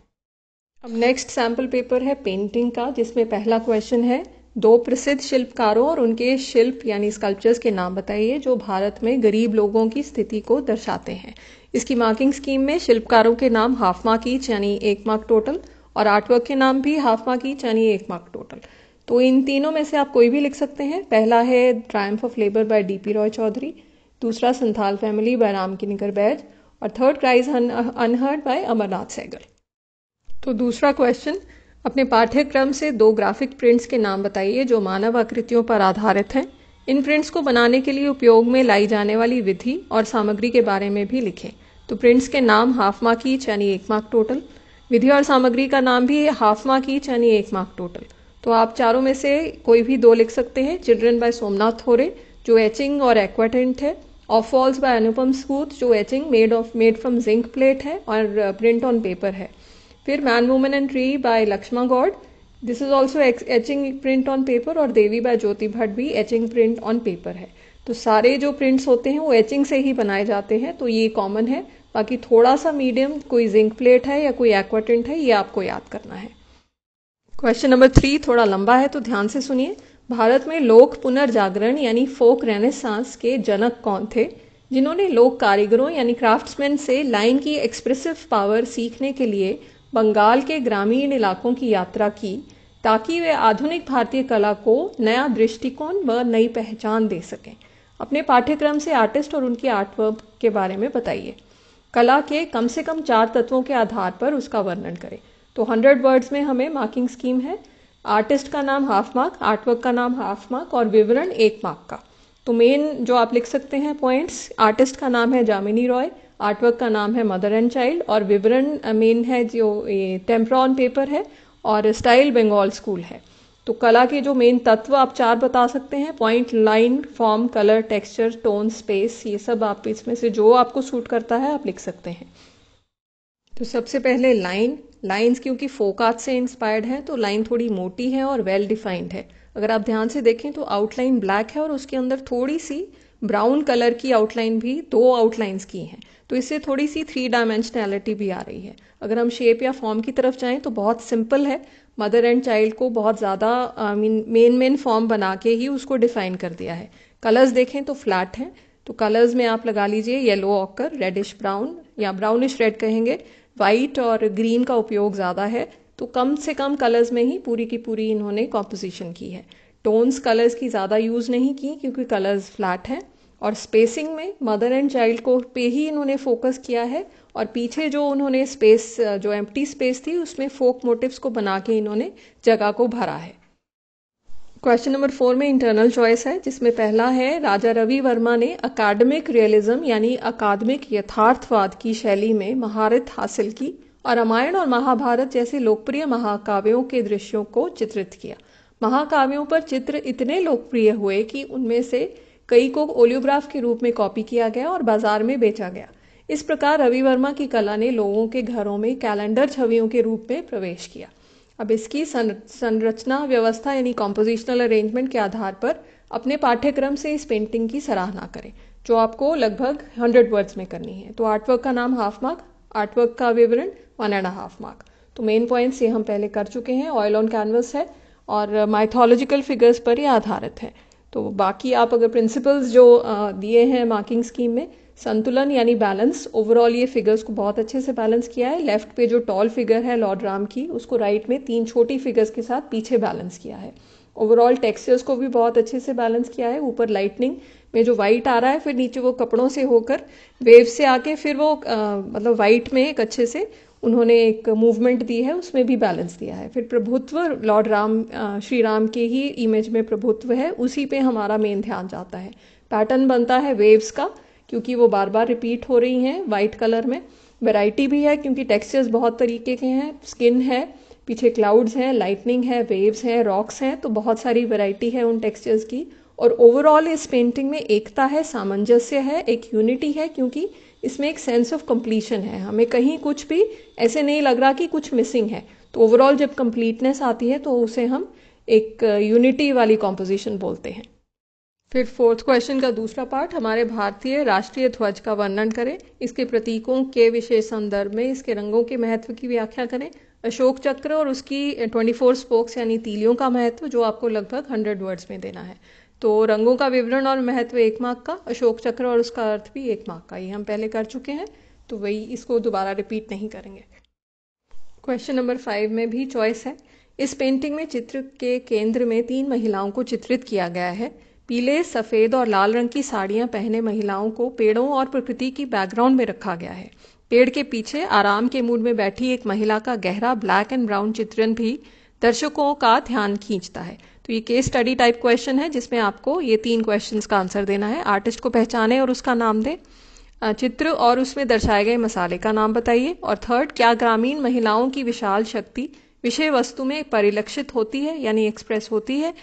अब नेक्स्ट सैम्पल पेपर है पेंटिंग का, जिसमें पहला क्वेश्चन है, दो प्रसिद्ध शिल्पकारों और उनके शिल्प यानी स्कल्पचर्स के नाम बताइए जो भारत में गरीब लोगों की स्थिति को दर्शाते हैं। इसकी मार्किंग स्कीम में शिल्पकारों के नाम हाफ मार्क ईच यानी 1 मार्क टोटल, और आर्टवर्क के नाम भी हाफ मार्क ईच यानी 1 मार्क टोटल। तो इन तीनों में से आप कोई भी लिख सकते हैं। पहला है triumph of labour by DP Roy Chowdhury, दूसरा संथाल फैमिली बाय रामकिनिकर बैज, और third cries unheard by Amarnath Sehgal. तो दूसरा क्वेश्चन, अपने पाठ्यक्रम से दो ग्राफिक प्रिंट्स के नाम बताइए जो मानव आकृतियों पर आधारित हैं। इन प्रिंट्स को बनाने के लिए उपयोग में लाई जाने वाली विधि और सामग्री के बारे में भी लिखें। तो प्रिंट्स के नाम हाफ मार्क ईच यानी 1 मार्क टोटल, विधि और सामग्री का नाम भी हाफ मार्क ईच यानी 1 मार्क टोटल। तो आप चारों में से कोई भी दो लिख सकते हैं। चिल्ड्रन बाय सोमनाथ थोरे जो एचिंग और एक्वाटेंट है, of walls by Anupam Sood जो etching made from zinc plate है और प्रिंट ऑन पेपर है। फिर man woman and tree by Laxma Goud, this is also etching print on paper, और देवी बाय ज्योति भट्ट भी एचिंग प्रिंट ऑन पेपर है। तो सारे जो प्रिंट्स होते हैं वो एचिंग से ही बनाए जाते हैं, तो ये कॉमन है। बाकी थोड़ा सा मीडियम कोई जिंक प्लेट है या कोई एक्वाटेंट है, ये आपको याद करना है। क्वेश्चन नंबर 3 थोड़ा लंबा है तो ध्यान से सुनिए। भारत में लोक पुनर्जागरण यानी फोक रेनेसांस के जनक कौन थे, जिन्होंने लोक कारीगरों यानी क्राफ्ट्समैन से लाइन की एक्सप्रेसिव पावर सीखने के लिए बंगाल के ग्रामीण इलाकों की यात्रा की, ताकि वे आधुनिक भारतीय कला को नया दृष्टिकोण व नई पहचान दे सकें। अपने पाठ्यक्रम से आर्टिस्ट और उनकी आर्टवर्क के बारे में बताइए। कला के कम से कम 4 तत्वों के आधार पर उसका वर्णन करें। तो 100 वर्ड्स में हमें मार्किंग स्कीम है। आर्टिस्ट का नाम हाफ मार्क, आर्टवर्क का नाम हाफ मार्क और विवरण 1 मार्क का। तो मेन जो आप लिख सकते हैं पॉइंट्स, आर्टिस्ट का नाम है जामिनी रॉय, आर्टवर्क का नाम है मदर एंड चाइल्ड, और विवरण मेन है जो टेम्परा ऑन पेपर है, और स्टाइल बंगाल स्कूल है। तो कला के जो मेन तत्व आप 4 बता सकते हैं, point, line, form, colour, texture, tone, space, ये सब आप इसमें से जो आपको सूट करता है आप लिख सकते हैं। तो सबसे पहले लाइन्स क्योंकि फोक आर्ट से इंस्पायर्ड है तो लाइन थोड़ी मोटी है और वेल डिफाइंड है। अगर आप ध्यान से देखें तो आउटलाइन ब्लैक है और उसके अंदर थोड़ी सी ब्राउन कलर की आउटलाइन भी, 2 आउटलाइंस की हैं, तो इससे थोड़ी सी 3 डायमेंशनैलिटी भी आ रही है। अगर हम शेप या फॉर्म की तरफ जाएं तो बहुत सिंपल है। मदर एंड चाइल्ड को बहुत ज़्यादा मेन फॉर्म बना के ही उसको डिफाइन कर दिया है। कलर्स देखें तो फ्लैट हैं, तो कलर्स में आप लगा लीजिए येलो ऑकर, रेडिश ब्राउन या ब्राउनिश रेड कहेंगे, वाइट और ग्रीन का उपयोग ज़्यादा है। तो कम से कम कलर्स में ही पूरी की पूरी इन्होंने कॉम्पोजिशन की है। टोन्स कलर्स की ज़्यादा यूज़ नहीं की क्योंकि कलर्स फ्लैट हैं। और स्पेसिंग में मदर एंड चाइल्ड को पे ही इन्होंने फोकस किया है, और पीछे जो उन्होंने स्पेस, जो एम्प्टी स्पेस थी उसमें फोक मोटिव्स को बना के इन्होंने जगह को भरा है। क्वेश्चन नंबर 4 में इंटरनल चॉइस है, जिसमें पहला है, राजा रवि वर्मा ने अकादमिक रियलिज्म यानी अकादमिक यथार्थवाद की शैली में महारत हासिल की और रामायण और महाभारत जैसे लोकप्रिय महाकाव्यों के दृश्यों को चित्रित किया। महाकाव्यों पर चित्र इतने लोकप्रिय हुए कि उनमें से कई को ओलियोग्राफ के रूप में कॉपी किया गया और बाजार में बेचा गया। इस प्रकार रवि वर्मा की कला ने लोगों के घरों में कैलेंडर छवियों के रूप में प्रवेश किया। अब इसकी संरचना व्यवस्था यानी कॉम्पोजिशनल अरेंजमेंट के आधार पर अपने पाठ्यक्रम से इस पेंटिंग की सराहना करें, जो आपको लगभग 100 वर्ड्स में करनी है। तो आर्टवर्क का नाम हाफ मार्क, आर्टवर्क का विवरण 1.5 मार्क। तो मेन पॉइंट्स ये हम पहले कर चुके हैं। ऑयल ऑन कैनवस है और माइथोलॉजिकल फिगर्स पर ये आधारित है। तो बाकी आप अगर प्रिंसिपल्स जो दिए हैं मार्किंग स्कीम में, संतुलन यानी बैलेंस, ओवरऑल ये फिगर्स को बहुत अच्छे से बैलेंस किया है। लेफ्ट पे जो टॉल फिगर है लॉर्ड राम की, उसको राइट में 3 छोटी फिगर्स के साथ पीछे बैलेंस किया है। ओवरऑल टेक्सचर्स को भी बहुत अच्छे से बैलेंस किया है। ऊपर लाइटनिंग में जो वाइट आ रहा है, फिर नीचे वो कपड़ों से होकर वेव से आके फिर वो मतलब वाइट में एक अच्छे से उन्होंने एक मूवमेंट दी है, उसमें भी बैलेंस दिया है। फिर प्रभुत्व, लॉर्ड राम, श्री राम के ही इमेज में प्रभुत्व है, उसी पे हमारा मेन ध्यान जाता है। पैटर्न बनता है वेव्स का, क्योंकि वो बार बार रिपीट हो रही हैं वाइट कलर में। वैरायटी भी है क्योंकि टेक्सचर्स बहुत तरीके के हैं। स्किन है, पीछे क्लाउड्स हैं, लाइटनिंग है, वेव्स हैं, रॉक्स हैं, तो बहुत सारी वैरायटी है उन टेक्सचर्स की। और ओवरऑल इस पेंटिंग में एकता है, सामंजस्य है, एक यूनिटी है, क्योंकि इसमें एक सेंस ऑफ कंप्लीशन है। हमें कहीं कुछ भी ऐसे नहीं लग रहा कि कुछ मिसिंग है। तो ओवरऑल जब कंप्लीटनेस आती है तो उसे हम एक यूनिटी वाली कॉम्पोजिशन बोलते हैं। फिर फोर्थ क्वेश्चन का दूसरा पार्ट, हमारे भारतीय राष्ट्रीय ध्वज का वर्णन करें, इसके प्रतीकों के विशेष संदर्भ में इसके रंगों के महत्व की व्याख्या करें, अशोक चक्र और उसकी 24 स्पोक्स यानी तीलियों का महत्व, जो आपको लगभग 100 वर्ड्स में देना है। तो रंगों का विवरण और महत्व 1 मार्क का, अशोक चक्र और उसका अर्थ भी 1 मार्क का। ये हम पहले कर चुके हैं, तो वही इसको दोबारा रिपीट नहीं करेंगे। क्वेश्चन नंबर 5 में भी चॉइस है। इस पेंटिंग में चित्र के केंद्र में 3 महिलाओं को चित्रित किया गया है। पीले, सफ़ेद और लाल रंग की साड़ियां पहने महिलाओं को पेड़ों और प्रकृति की बैकग्राउंड में रखा गया है। पेड़ के पीछे आराम के मूड में बैठी एक महिला का गहरा ब्लैक एंड ब्राउन चित्रण भी दर्शकों का ध्यान खींचता है। तो ये केस स्टडी टाइप क्वेश्चन है, जिसमें आपको ये 3 क्वेश्चंस का आंसर देना है। आर्टिस्ट को पहचाने और उसका नाम दें, चित्र और उसमें दर्शाए गए मसाले का नाम बताइए, और थर्ड, क्या ग्रामीण महिलाओं की विशाल शक्ति विषय वस्तु में परिलक्षित होती है यानी एक्सप्रेस होती है।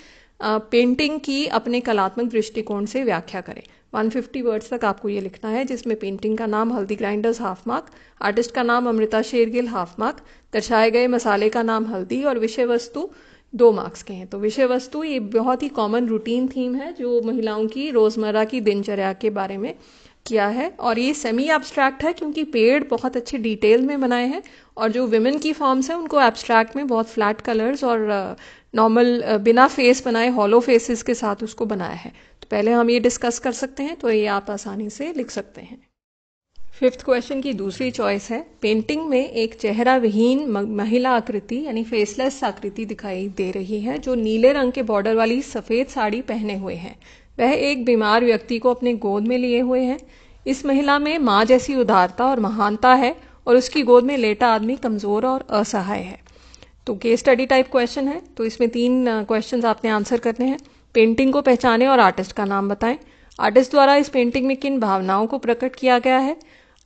पेंटिंग की अपने कलात्मक दृष्टिकोण से व्याख्या करें। 150 वर्ड्स तक आपको ये लिखना है, जिसमें पेंटिंग का नाम हल्दी ग्राइंडर्स हाफ मार्क, आर्टिस्ट का नाम अमृता शेरगिल हाफ मार्क, दर्शाए गए मसाले का नाम हल्दी, और विषय वस्तु 2 मार्क्स के हैं। तो विषय वस्तु ये बहुत ही कॉमन रूटीन थीम है जो महिलाओं की रोजमर्रा की दिनचर्या के बारे में किया है, और ये सेमी एब्स्ट्रैक्ट है क्योंकि पेड़ बहुत अच्छे डिटेल में बनाए हैं, और जो विमेन की फॉर्म्स हैं उनको एब्स्ट्रैक्ट में बहुत फ्लैट कलर्स और नॉर्मल बिना फेस बनाए हॉलो फेसेस के साथ उसको बनाया है। तो पहले हम ये डिस्कस कर सकते हैं, तो ये आप आसानी से लिख सकते हैं। 5th क्वेश्चन की दूसरी चॉइस है, पेंटिंग में एक चेहरा विहीन महिला आकृति यानी फेसलेस आकृति दिखाई दे रही है, जो नीले रंग के बॉर्डर वाली सफ़ेद साड़ी पहने हुए है। वह एक बीमार व्यक्ति को अपने गोद में लिए हुए हैं। इस महिला में माँ जैसी उदारता और महानता है, और उसकी गोद में लेटा आदमी कमज़ोर और असहाय है। तो केस स्टडी टाइप क्वेश्चन है, तो इसमें 3 क्वेश्चंस आपने आंसर करने हैं। पेंटिंग को पहचाने और आर्टिस्ट का नाम बताएं। आर्टिस्ट द्वारा इस पेंटिंग में किन भावनाओं को प्रकट किया गया है।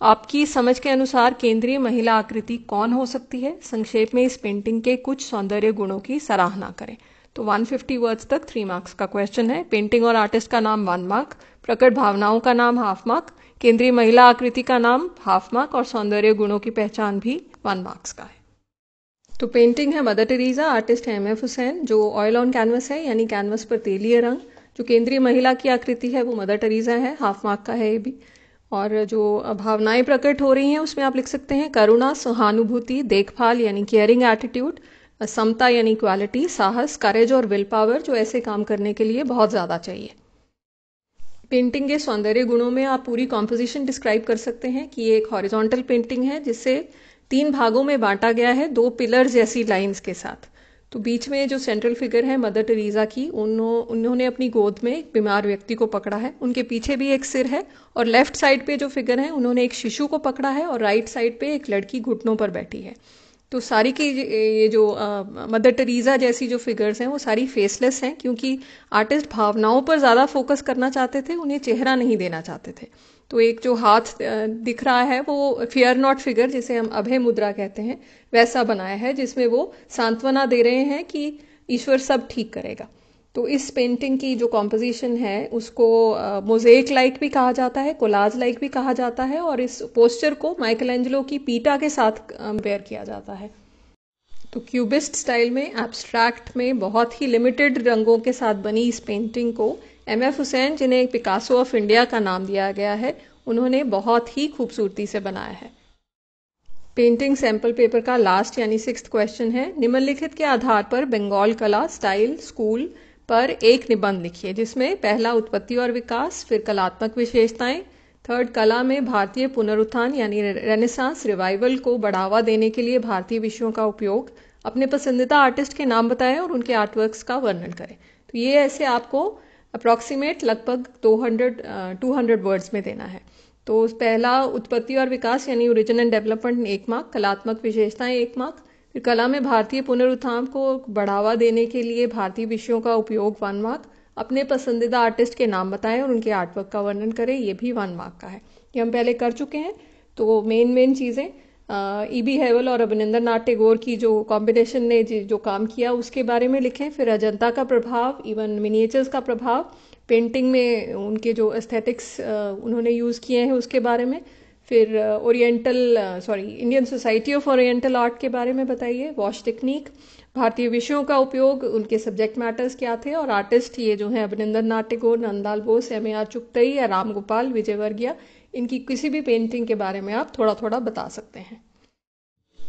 आपकी समझ के अनुसार केंद्रीय महिला आकृति कौन हो सकती है। संक्षेप में इस पेंटिंग के कुछ सौंदर्य गुणों की सराहना करें। तो 150 वर्ड्स तक 3 मार्क्स का क्वेश्चन है। पेंटिंग और आर्टिस्ट का नाम 1 मार्क, प्रकट भावनाओं का नाम हाफ मार्क, केंद्रीय महिला आकृति का नाम हाफ मार्क, और सौंदर्य गुणों की पहचान भी 1 मार्क्स का है। तो पेंटिंग है मदर टेरेसा, आर्टिस्ट है MF हुसैन, जो ऑयल ऑन कैनवस है यानी कैनवस पर तेलीय रंग। जो केंद्रीय महिला की आकृति है वो मदर टेरेसा है, हाफ मार्क का है ये भी। और जो भावनाएं प्रकट हो रही हैं उसमें आप लिख सकते हैं करुणा, सहानुभूति, देखभाल यानी केयरिंग एटीट्यूड, समता यानी इक्वालिटी, साहस, करेज और विल पावर, जो ऐसे काम करने के लिए बहुत ज़्यादा चाहिए। पेंटिंग के सौंदर्य गुणों में आप पूरी कॉम्पोजिशन डिस्क्राइब कर सकते हैं कि ये एक हॉरिजॉन्टल पेंटिंग है जिसे 3 भागों में बांटा गया है, 2 पिलर्स जैसी लाइंस के साथ। तो बीच में जो सेंट्रल फिगर है मदर टेरेसा की, उन्होंने अपनी गोद में एक बीमार व्यक्ति को पकड़ा है। उनके पीछे भी एक सिर है, और लेफ्ट साइड पे जो फिगर है उन्होंने एक शिशु को पकड़ा है, और राइट साइड पे एक लड़की घुटनों पर बैठी है। तो सारी की ये जो मदर टेरेसा जैसी जो फिगर्स हैं वो सारी फेसलेस हैं, क्योंकि आर्टिस्ट भावनाओं पर ज़्यादा फोकस करना चाहते थे, उन्हें चेहरा नहीं देना चाहते थे। तो एक जो हाथ दिख रहा है वो फियर नॉट फिगर, जिसे हम अभय मुद्रा कहते हैं, वैसा बनाया है, जिसमें वो सांत्वना दे रहे हैं कि ईश्वर सब ठीक करेगा। तो इस पेंटिंग की जो कॉम्पोजिशन है उसको मोज़ेक लाइक भी कहा जाता है, कोलाज लाइक भी कहा जाता है, और इस पोस्चर को माइकलएंजेलो की पीटा के साथ कंपेयर किया जाता है। तो क्यूबिस्ट स्टाइल में एब्स्ट्रैक्ट में बहुत ही लिमिटेड रंगों के साथ बनी इस पेंटिंग को MF हुसैन, जिन्हें पिकासो ऑफ इंडिया का नाम दिया गया है, उन्होंने बहुत ही खूबसूरती से बनाया है। पेंटिंग सैंपल पेपर का लास्ट यानी 6th क्वेश्चन है, निम्नलिखित के आधार पर बंगाल कला स्टाइल स्कूल पर एक निबंध लिखिए, जिसमें पहला उत्पत्ति और विकास, फिर कलात्मक विशेषताएं, थर्ड कला में भारतीय पुनरुत्थान यानी रेनेसांस रिवाइवल को बढ़ावा देने के लिए भारतीय विषयों का उपयोग, अपने पसंदीदा आर्टिस्ट के नाम बताएं और उनके आर्टवर्क्स का वर्णन करें। तो ये ऐसे आपको अप्रॉक्सीमेट लगभग 200 वर्ड्स में देना है। तो पहला उत्पत्ति और विकास यानी ओरिजिन एंड डेवलपमेंट 1 मार्क, कलात्मक विशेषताएं 1 मार्क, फिर कला में भारतीय पुनरुत्थान को बढ़ावा देने के लिए भारतीय विषयों का उपयोग 1 मार्क, अपने पसंदीदा आर्टिस्ट के नाम बताएं और उनके आर्टवर्क का वर्णन करें, ये भी 1 मार्क का है। ये हम पहले कर चुके हैं। तो मेन चीज़ें, E.B. हैवल और अवनिंदर नाथ टैगोर की जो कॉम्बिनेशन ने जो काम किया उसके बारे में लिखें। फिर अजंता का प्रभाव, इवन मिनिएचर्स का प्रभाव, पेंटिंग में उनके जो एस्थेटिक्स उन्होंने यूज़ किए हैं उसके बारे में। फिर Indian society of oriental art के बारे में बताइए। वॉश टेक्निक, भारतीय विषयों का उपयोग, उनके सब्जेक्ट मैटर्स क्या थे, और आर्टिस्ट ये जो हैं अवनिंदर नाथ टैगोर, नंदलाल बोस, M.A.R. चुगतई या राम गोपाल विजयवर्गीय, इनकी किसी भी पेंटिंग के बारे में आप थोड़ा थोड़ा बता सकते हैं।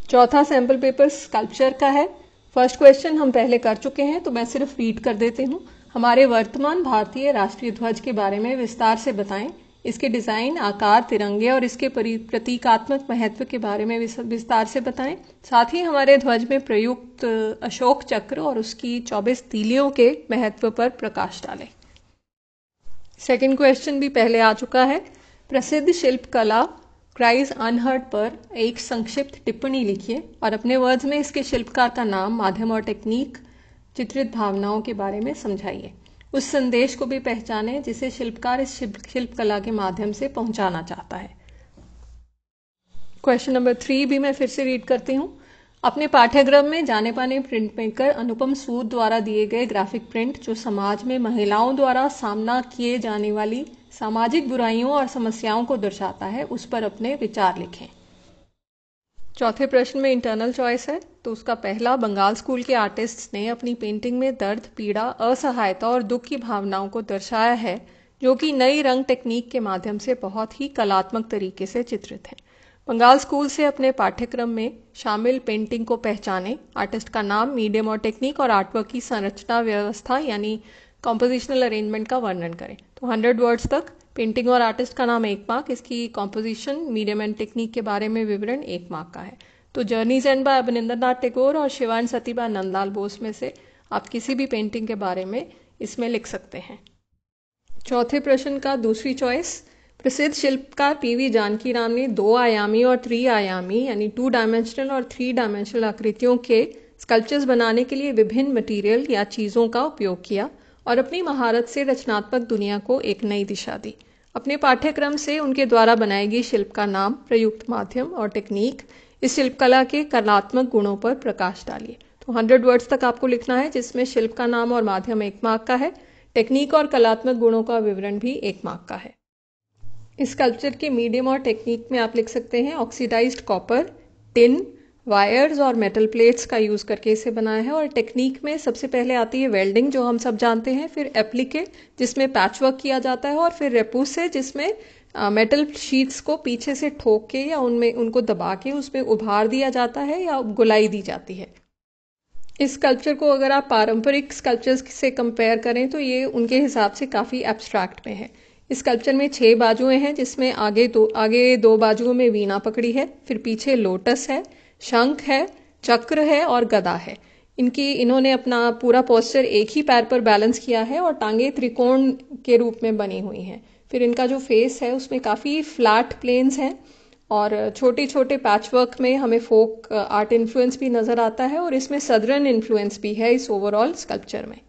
चौथा सैम्पल पेपर स्कल्पचर का है। फर्स्ट क्वेश्चन हम पहले कर चुके हैं तो मैं सिर्फ रीड कर देती हूँ। हमारे वर्तमान भारतीय राष्ट्रीय ध्वज के बारे में विस्तार से बताएं। इसके डिजाइन, आकार, तिरंगे और इसके प्रतीकात्मक महत्व के बारे में विस्तार से बताएं। साथ ही हमारे ध्वज में प्रयुक्त अशोक चक्र और उसकी 24 तीलियों के महत्व पर प्रकाश डालें। सेकंड क्वेश्चन भी पहले आ चुका है। प्रसिद्ध शिल्पकला क्राइज अनहर्ड पर एक संक्षिप्त टिप्पणी लिखिए और अपने वर्ड्स में इसके शिल्पकार का नाम, माध्यम और टेक्निक, चित्रित भावनाओं के बारे में समझाइए। उस संदेश को भी पहचानें जिसे शिल्पकार इस शिल्पकला के माध्यम से पहुंचाना चाहता है। क्वेश्चन नंबर 3 भी मैं फिर से रीड करती हूँ। अपने पाठ्यक्रम में जाने माने प्रिंट मेकर अनुपम सूद द्वारा दिए गए ग्राफिक प्रिंट जो समाज में महिलाओं द्वारा सामना किए जाने वाली सामाजिक बुराइयों और समस्याओं को दर्शाता है, उस पर अपने विचार लिखें। चौथे प्रश्न में इंटरनल चॉइस है तो उसका पहला, बंगाल स्कूल के आर्टिस्ट्स ने अपनी पेंटिंग में दर्द, पीड़ा, असहायता और दुख की भावनाओं को दर्शाया है जो कि नई रंग टेक्निक के माध्यम से बहुत ही कलात्मक तरीके से चित्रित है। बंगाल स्कूल से अपने पाठ्यक्रम में शामिल पेंटिंग को पहचानें, आर्टिस्ट का नाम, मीडियम और टेक्निक और आर्टवर्क की संरचना व्यवस्था यानी कॉम्पोजिशनल अरेंजमेंट का वर्णन करें। तो 100 वर्ड्स तक। पेंटिंग और आर्टिस्ट का नाम 1 मार्क, इसकी कॉम्पोजिशन, मीडियम एंड टेक्निक के बारे में विवरण 1 मार्क का है। तो journeys and bye Avninder Nath Tagore और शिवान सती बाय नंदलाल बोस में से आप किसी भी पेंटिंग के बारे में इसमें लिख सकते हैं। चौथे प्रश्न का दूसरी चॉइस, प्रसिद्ध शिल्पकार PV जानकी राम ने 2 आयामी और 3 आयामी यानी 2 डायमेंशनल और 3 डायमेंशनल आकृतियों के स्कल्पचर्स बनाने के लिए विभिन्न मटेरियल या चीज़ों का उपयोग किया और अपनी महारत से रचनात्मक दुनिया को एक नई दिशा दी। अपने पाठ्यक्रम से उनके द्वारा बनाई गई शिल्प का नाम, प्रयुक्त माध्यम और टेक्निक, इस शिल्पकला के कलात्मक गुणों पर प्रकाश डालिए। तो 100 वर्ड्स तक आपको लिखना है जिसमें शिल्प का नाम और माध्यम 1 मार्क का है, टेक्निक और कलात्मक गुणों का विवरण भी 1 मार्क का है। इस स्कल्पचर के मीडियम और टेक्निक में आप लिख सकते हैं ऑक्सीडाइज्ड कॉपर, टिन, वायर्स और मेटल प्लेट्स का यूज़ करके इसे बनाया है। और टेक्निक में सबसे पहले आती है वेल्डिंग जो हम सब जानते हैं, फिर एप्लीके जिसमें पैचवर्क किया जाता है, और फिर रेपूसे जिसमें मेटल शीट्स को पीछे से ठोक के या उनको दबा के उसमें उभार दिया जाता है या गुलाई दी जाती है। इस स्कल्पचर को अगर आप पारंपरिक स्कल्पचर्स से कंपेयर करें तो ये उनके हिसाब से काफ़ी एब्स्ट्रैक्ट में है। इस स्कल्पचर में 6 बाजुएं हैं जिसमें आगे दो बाजुओं में वीणा पकड़ी है, फिर पीछे लोटस है, शंख है, चक्र है और गदा है। इन्होंने अपना पूरा पोस्चर एक ही पैर पर बैलेंस किया है और टांगे त्रिकोण के रूप में बनी हुई हैं। फिर इनका जो फेस है उसमें काफ़ी फ्लैट प्लेन्स हैं और छोटे छोटे पैचवर्क में हमें फोक आर्ट इन्फ्लुएंस भी नज़र आता है और इसमें सदर्न इन्फ्लुएंस भी है इस ओवरऑल स्कल्पचर में।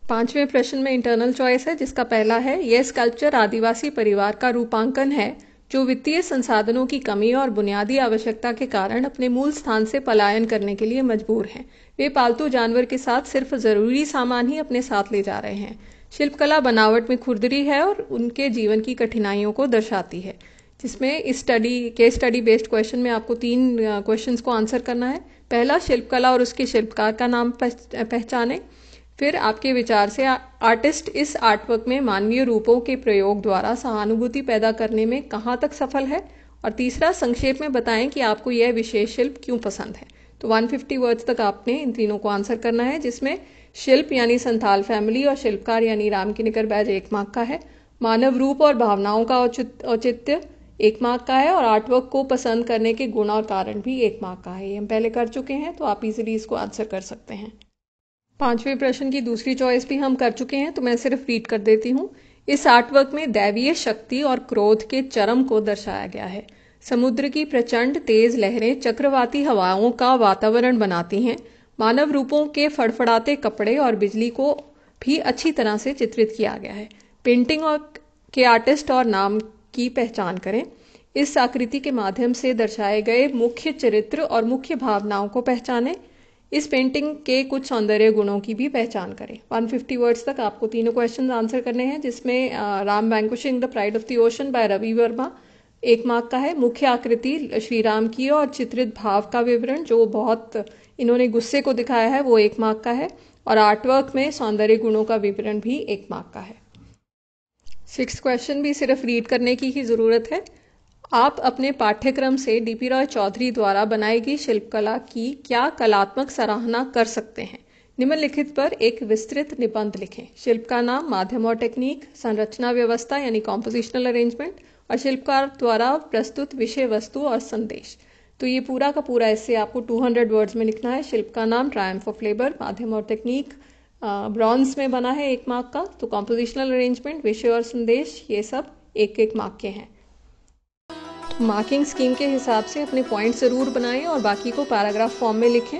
5वें प्रश्न में इंटरनल चॉइस है जिसका पहला है, यह स्कल्पचर आदिवासी परिवार का रूपांकन है जो वित्तीय संसाधनों की कमी और बुनियादी आवश्यकता के कारण अपने मूल स्थान से पलायन करने के लिए मजबूर हैं। वे पालतू जानवर के साथ सिर्फ ज़रूरी सामान ही अपने साथ ले जा रहे हैं। शिल्पकला बनावट में खुरदरी है और उनके जीवन की कठिनाइयों को दर्शाती है। जिसमें इस केस स्टडी बेस्ड क्वेश्चन में आपको 3 क्वेश्चंस को आंसर करना है। पहला, शिल्पकला और उसके शिल्पकार का नाम पहचानें। फिर आपके विचार से आर्टिस्ट इस आर्टवर्क में मानवीय रूपों के प्रयोग द्वारा सहानुभूति पैदा करने में कहाँ तक सफल है। और तीसरा, संक्षेप में बताएं कि आपको यह विशेष शिल्प क्यों पसंद है। तो 150 वर्ड्स तक आपने इन तीनों को आंसर करना है जिसमें शिल्प यानी संथाल फैमिली और शिल्पकार यानी राम किनीकर बैज 1 मार्क का है, मानव रूप और भावनाओं का औचित्य 1 मार्क का है और आर्टवर्क को पसंद करने के गुण और कारण भी 1 मार्क का है। ये हम पहले कर चुके हैं तो आप इजीली इसको आंसर कर सकते हैं। 5वें प्रश्न की दूसरी चॉइस भी हम कर चुके हैं तो मैं सिर्फ रीड कर देती हूँ। इस आर्टवर्क में दैवीय शक्ति और क्रोध के चरम को दर्शाया गया है। समुद्र की प्रचंड तेज लहरें चक्रवाती हवाओं का वातावरण बनाती हैं। मानव रूपों के फड़फड़ाते कपड़े और बिजली को भी अच्छी तरह से चित्रित किया गया है। पेंटिंग के आर्टिस्ट और नाम की पहचान करें। इस आकृति के माध्यम से दर्शाए गए मुख्य चरित्र और मुख्य भावनाओं को पहचानें। इस पेंटिंग के कुछ सौंदर्य गुणों की भी पहचान करें। 150 वर्ड्स तक आपको तीनों क्वेश्चन आंसर करने हैं, जिसमें Ram vanquishing the pride of the ocean by Ravi Varma 1 mark का है। मुख्य आकृति श्री राम की और चित्रित भाव का विवरण जो बहुत इन्होंने गुस्से को दिखाया है वो 1 मार्क का है। और आर्टवर्क में सौंदर्य गुणों का विवरण भी 1 मार्क का है। 6th क्वेश्चन भी सिर्फ रीड करने की ही ज़रूरत है। आप अपने पाठ्यक्रम से डीपी रॉय चौधरी द्वारा बनाई गई शिल्पकला की क्या कलात्मक सराहना कर सकते हैं? निम्नलिखित पर एक विस्तृत निबंध लिखें। शिल्प का नाम, माध्यम और टेक्निक, संरचना व्यवस्था यानी कॉम्पोजिशनल अरेंजमेंट और शिल्पकार द्वारा प्रस्तुत विषय वस्तु और संदेश। तो ये पूरा का पूरा इससे आपको 200 वर्ड्स में लिखना है। शिल्प का नाम ट्रायम्फ ऑफ लेबर, माध्यम और टेक्निक ब्रॉन्ज में बना है 1 मार्क का। तो कॉम्पोजिशनल अरेंजमेंट, विषय और संदेश ये सब 1-1 मार्क के हैं। मार्किंग स्कीम के हिसाब से अपने पॉइंट ज़रूर बनाएं और बाकी को पैराग्राफ फॉर्म में लिखें।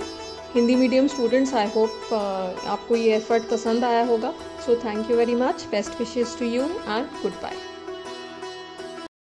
Hindi medium students, I hope आपको ये एफर्ट पसंद आया होगा। So thank you very much, best wishes to you and good bye.